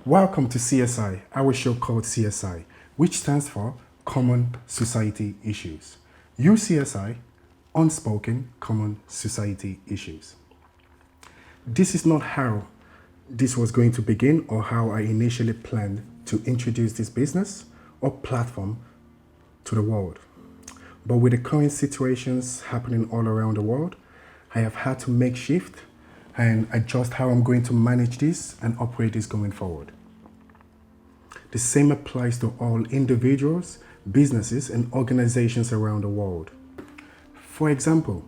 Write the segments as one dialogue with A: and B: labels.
A: Welcome to CSI, our show called CSI, which stands for Common Society Issues. UCSI, Unspoken Common Society Issues. This is not how this was going to begin or how I initially planned to introduce this business or platform to the world. But with the current situations happening all around the world, I have had to make shift and adjust how I'm going to manage this and operate this going forward. The same applies to all individuals, businesses, and organizations around the world. For example,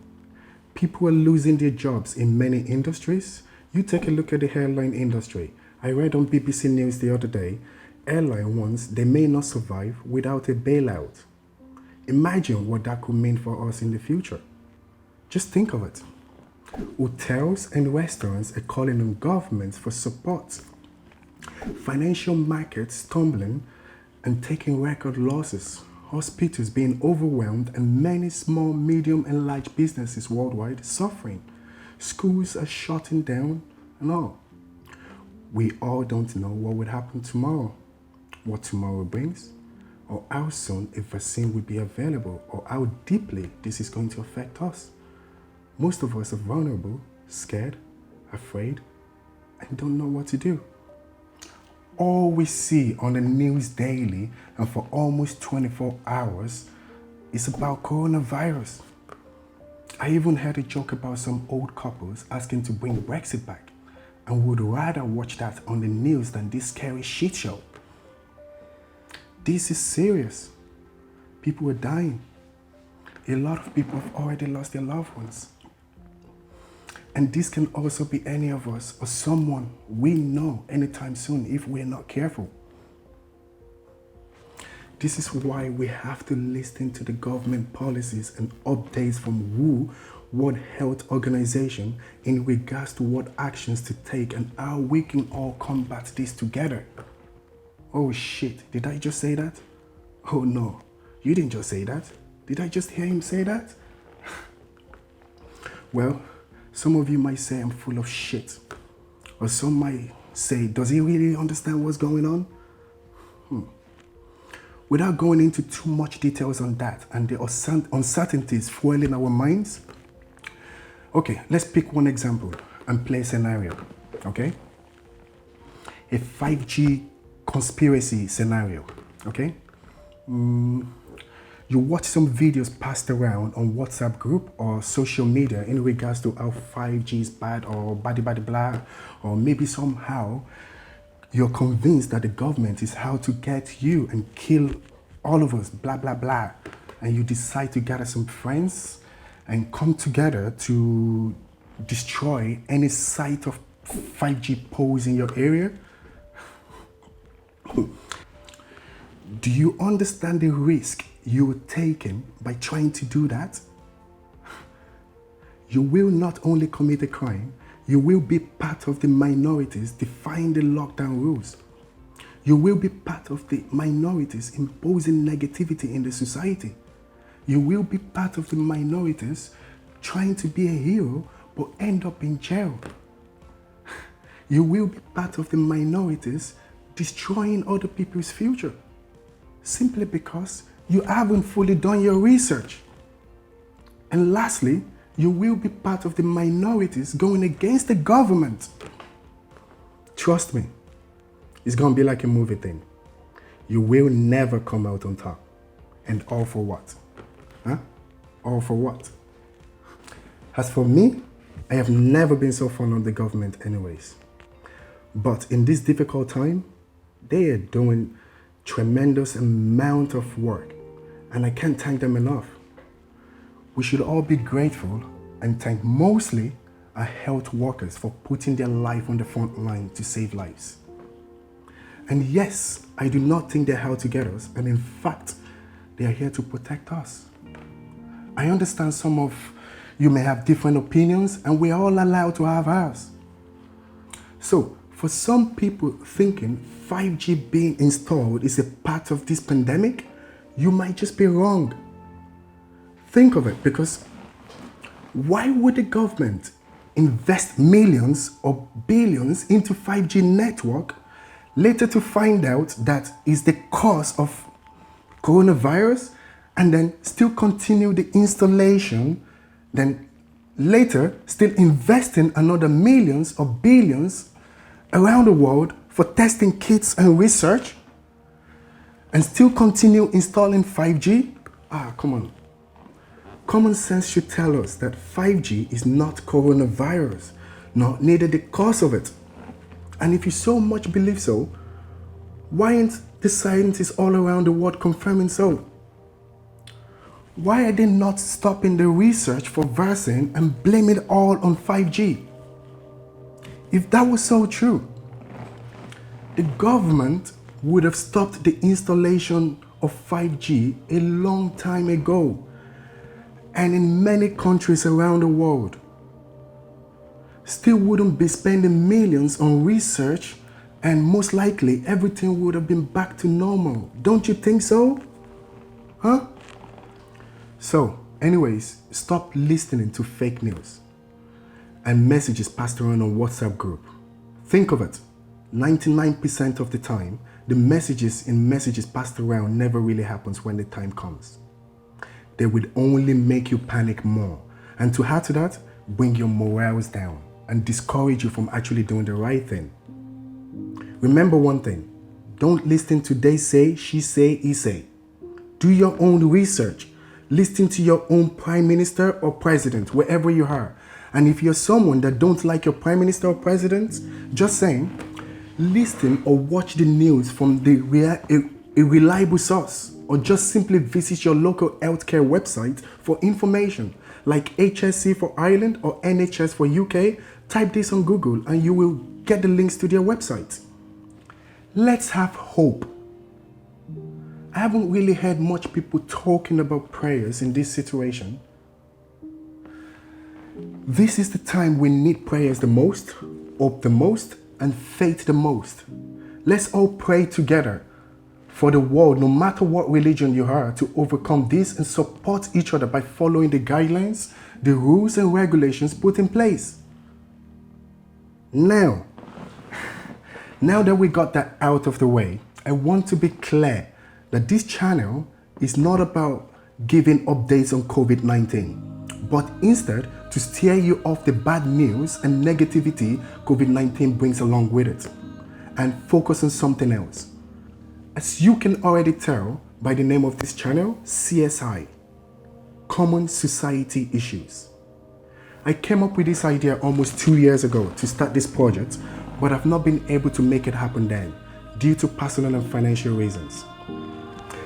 A: people are losing their jobs in many industries. You take a look at the airline industry. I read on BBC News the other day, airline ones, they may not survive without a bailout. Imagine what that could mean for us in the future. Just think of it. Hotels and restaurants are calling on governments for support. Financial markets tumbling and taking record losses. Hospitals being overwhelmed and many small, medium and large businesses worldwide suffering. Schools are shutting down and all. We all don't know what will happen tomorrow, what tomorrow brings, or how soon a vaccine will be available, or how deeply this is going to affect us. Most of us are vulnerable, scared, afraid, and don't know what to do. All we see on the news daily and for almost 24 hours is about coronavirus. I even heard a joke about some old couples asking to bring Brexit back and would rather watch that on the news than this scary shit show. This is serious. People are dying. A lot of people have already lost their loved ones. And this can also be any of us or someone we know anytime soon if we're not careful. This is why we have to listen to the government policies and updates from World Health Organization in regards to what actions to take and how we can all combat this together. Oh shit, did I just say that? Oh no, you didn't just say that. Did I just hear him say that? Well, some of you might say I'm full of shit. Or some might say, does he really understand what's going on? Without going into too much details on that and the uncertainties fueling our minds, okay, let's pick one example and play a scenario, okay? A 5G conspiracy scenario, okay? You watch some videos passed around on WhatsApp group or social media in regards to how 5G is bad or blah, or maybe somehow you're convinced that the government is how to get you and kill all of us, blah, blah, blah. And you decide to gather some friends and come together to destroy any site of 5G poles in your area. Do you understand the risk you're taking by trying to do that? You will not only commit a crime, you will be part of the minorities defying the lockdown rules. You will be part of the minorities imposing negativity in the society. You will be part of the minorities trying to be a hero but end up in jail. You will be part of the minorities destroying other people's future simply because you haven't fully done your research. And lastly, you will be part of the minorities going against the government. Trust me, it's gonna be like a movie thing. You will never come out on top. And all for what? Huh? All for what? As for me, I have never been so fond of the government anyways. But in this difficult time, they are doing tremendous amount of work, and I can't thank them enough. We should all be grateful and thank mostly our health workers for putting their life on the front line to save lives. And yes, I do not think they're out to get us, and in fact, they are here to protect us. I understand some of you may have different opinions, and we're all allowed to have ours. So, for some people thinking 5G being installed is a part of this pandemic, you might just be wrong. Think of it, because why would the government invest millions or billions into 5G network later to find out that is the cause of coronavirus, and then still continue the installation, then later still investing another millions or billions around the world for testing kits and research, and still continue installing 5G? Come on. Common sense should tell us that 5G is not coronavirus, nor neither the cause of it. And if you so much believe so, why aren't the scientists all around the world confirming so? Why are they not stopping the research for vaccine and blame it all on 5G? If that was so true, the government would have stopped the installation of 5G a long time ago, and in many countries around the world still wouldn't be spending millions on research, and most likely everything would have been back to normal. Don't you think so? Huh? So, anyways, stop listening to fake news and messages passed around on WhatsApp group. Think of it. 99% of the time, the messages passed around never really happens when the time comes. They would only make you panic more. And to add to that, bring your morals down and discourage you from actually doing the right thing. Remember one thing, don't listen to they say, she say, he say. Do your own research. Listen to your own prime minister or president, wherever you are. And if you're someone that don't like your prime minister or president, just saying, listen or watch the news from a reliable source, or just simply visit your local healthcare website for information, like HSC for Ireland or NHS for UK. Type this on Google and you will get the links to their website. Let's have hope. I haven't really heard much people talking about prayers in this situation. This is the time we need prayers the most, hope the most, and faith the most. Let's all pray together for the world, no matter what religion you are, to overcome this and support each other by following the guidelines, the rules and regulations put in place. Now that we got that out of the way, I want to be clear that this channel is not about giving updates on COVID-19, but instead to steer you off the bad news and negativity COVID-19 brings along with it, and focus on something else. As you can already tell by the name of this channel, CSI, Common Society Issues. I came up with this idea almost 2 years ago to start this project, but I've not been able to make it happen then, due to personal and financial reasons.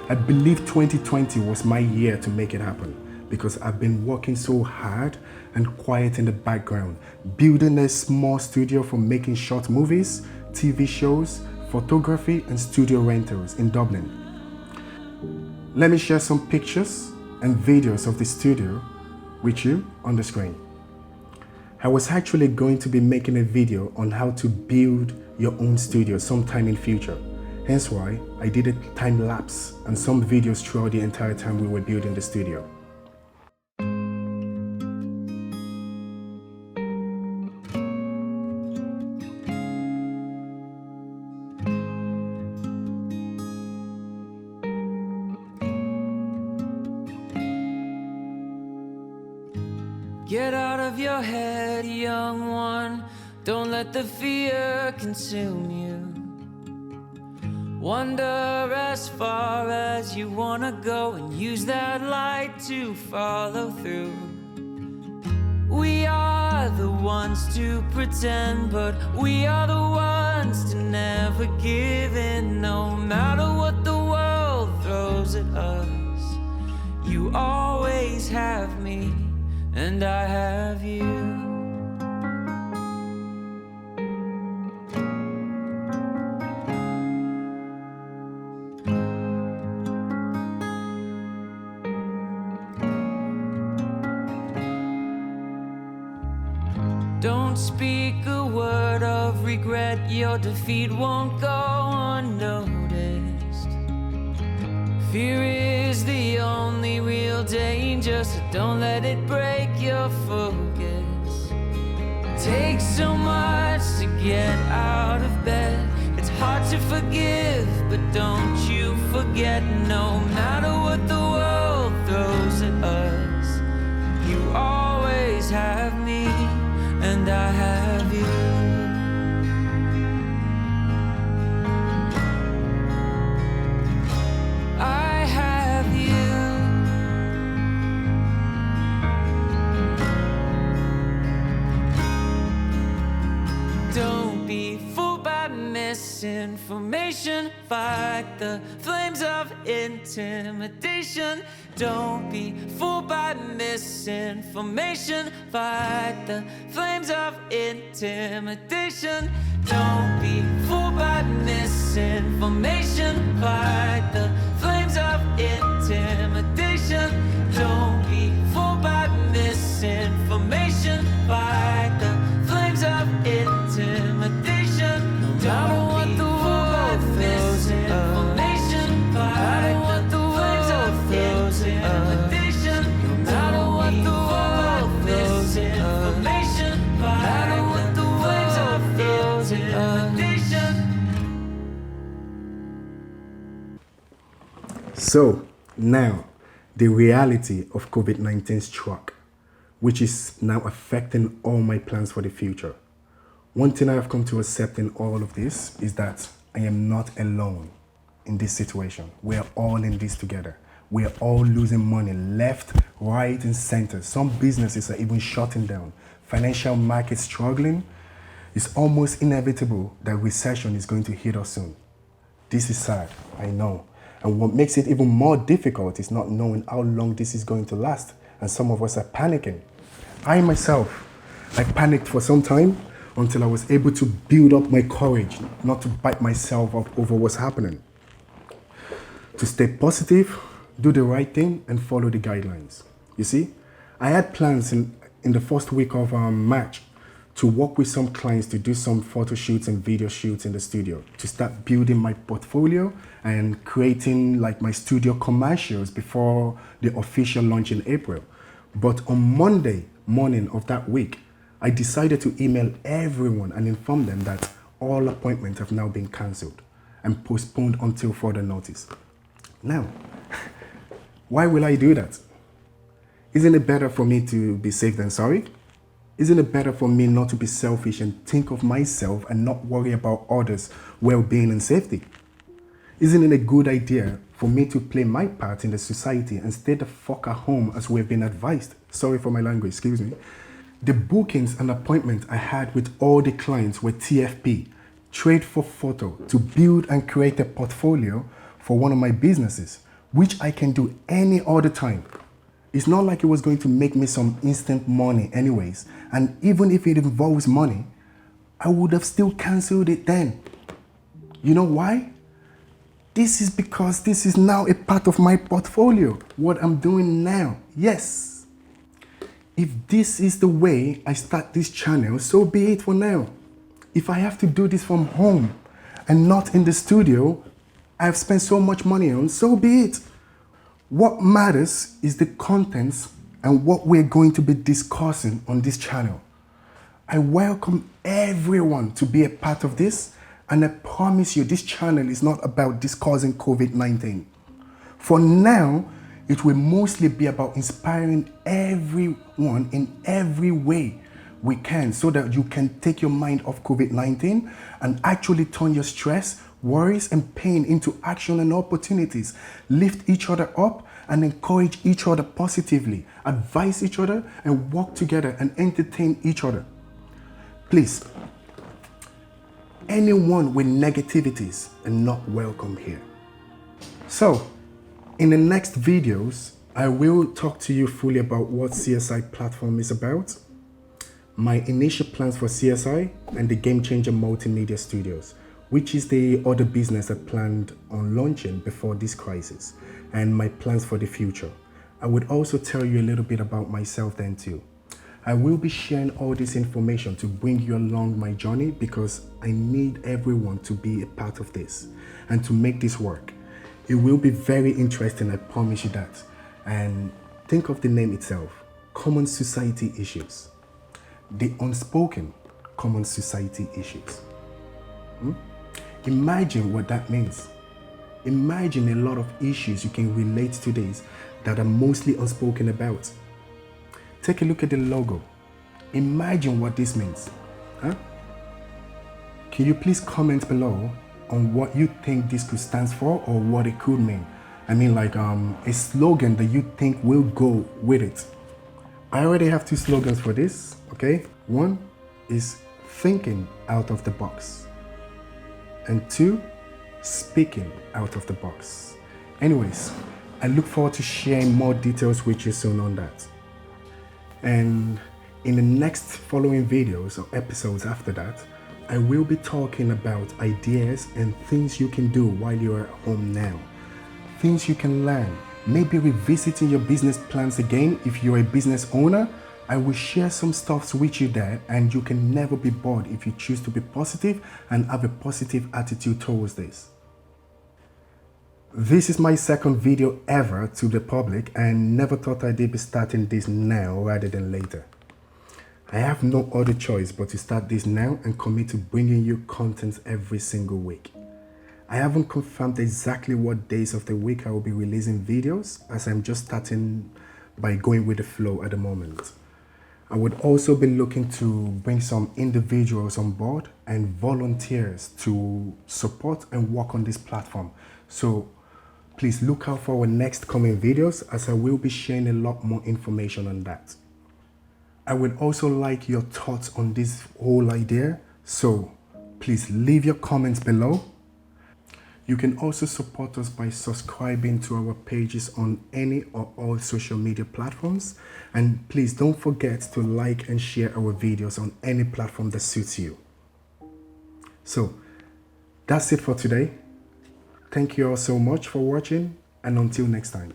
A: I believe 2020 was my year to make it happen, because I've been working so hard and quiet in the background, building a small studio for making short movies, TV shows, photography and studio rentals in Dublin. Let me share some pictures and videos of the studio with you on the screen. I was actually going to be making a video on how to build your own studio sometime in future. Hence why I did a time lapse and some videos throughout the entire time we were building the studio.
B: Get out of your head, young one. Don't let the fear consume you. Wander as far as you wanna go and use that light to follow through. We are the ones to pretend, but we are the ones to never give in. No matter what the world throws at us, you always have me and I have you. Don't speak a word of regret, your defeat won't go unnoticed. Fear is the only real danger, so don't let it break your focus. Takes so much to get out of bed, it's hard to to forgive, but don't you forget, no matter what the world throws at us, you always have me, and I have you. I have you. Don't be fooled by misinformation. Fight the flames of intimidation. Don't be fooled by misinformation. Fight the flames of intimidation. Don't be fooled by misinformation. Fight the flames of intimidation. Don't be fooled by misinformation. Fight the flames of intimidation. No matter what the world throws at us, no matter what the world throws at us, no matter what the world throws at information, no matter what the world throws at intimidation.
A: So now the reality of COVID-19 struck, which is now affecting all my plans for the future. One thing I have come to accept in all of this is that I am not alone in this situation. We are all in this together. We are all losing money left, right, and center. Some businesses are even shutting down. Financial markets struggling. It's almost inevitable that recession is going to hit us soon. This is sad, I know. And what makes it even more difficult is not knowing how long this is going to last. And some of us are panicking. I myself, I panicked for some time until I was able to build up my courage not to bite myself up over what's happening. To stay positive, do the right thing, and follow the guidelines. You see, I had plans in the first week of March to work with some clients to do some photo shoots and video shoots in the studio, to start building my portfolio and creating like my studio commercials before the official launch in April. But on Monday morning of that week, I decided to email everyone and inform them that all appointments have now been cancelled and postponed until further notice. Now, why will I do that? Isn't it better for me to be safe than sorry? Isn't it better for me not to be selfish and think of myself and not worry about others' well-being and safety? Isn't it a good idea for me to play my part in the society and stay the fuck at home as we've been advised? Sorry for my language, excuse me. The bookings and appointments I had with all the clients were TFP, trade for photo, to build and create a portfolio for one of my businesses, which I can do any other time. It's not like it was going to make me some instant money anyways. And even if it involves money, I would have still canceled it then. You know why? This is because this is now a part of my portfolio, what I'm doing now. Yes. If this is the way I start this channel, so be it for now. If I have to do this from home and not in the studio I've spent so much money on, so be it. What matters is the contents and what we're going to be discussing on this channel. I welcome everyone to be a part of this, and I promise you this channel is not about discussing COVID-19. For now, it will mostly be about inspiring everyone in every way we can so that you can take your mind off COVID-19 and actually turn your stress, worries, and pain into action and opportunities. Lift each other up and encourage each other positively. Advise each other and work together and entertain each other. Please, anyone with negativities are not welcome here. So, in the next videos, I will talk to you fully about what CSI platform is about, my initial plans for CSI, and the Game Changer Multimedia Studios, which is the other business I planned on launching before this crisis, and my plans for the future. I would also tell you a little bit about myself then too. I will be sharing all this information to bring you along my journey because I need everyone to be a part of this and to make this work. It will be very interesting, I promise you that. And think of the name itself, Common Society Issues. The unspoken common society issues. Imagine what that means. Imagine a lot of issues you can relate to these that are mostly unspoken about. Take a look at the logo. Imagine what this means. Huh? Can you please comment below on what you think this could stand for or what it could mean? I mean, like a slogan that you think will go with it. I already have 2 slogans for this, okay? One is thinking out of the box, and 2, speaking out of the box. Anyways, I look forward to sharing more details with you soon on that. And in the next following videos or episodes after that, I will be talking about ideas and things you can do while you're at home now. Things you can learn, maybe revisiting your business plans again if you're a business owner. I will share some stuff with you there, and you can never be bored if you choose to be positive and have a positive attitude towards this. This is my second video ever to the public, and never thought I'd be starting this now rather than later. I have no other choice but to start this now and commit to bringing you content every single week. I haven't confirmed exactly what days of the week I will be releasing videos, as I'm just starting by going with the flow at the moment. I would also be looking to bring some individuals on board and volunteers to support and work on this platform. So please look out for our next coming videos, as I will be sharing a lot more information on that. I would also like your thoughts on this whole idea, so please leave your comments below. You can also support us by subscribing to our pages on any or all social media platforms. And please don't forget to like and share our videos on any platform that suits you. So that's it for today. Thank you all so much for watching, and until next time.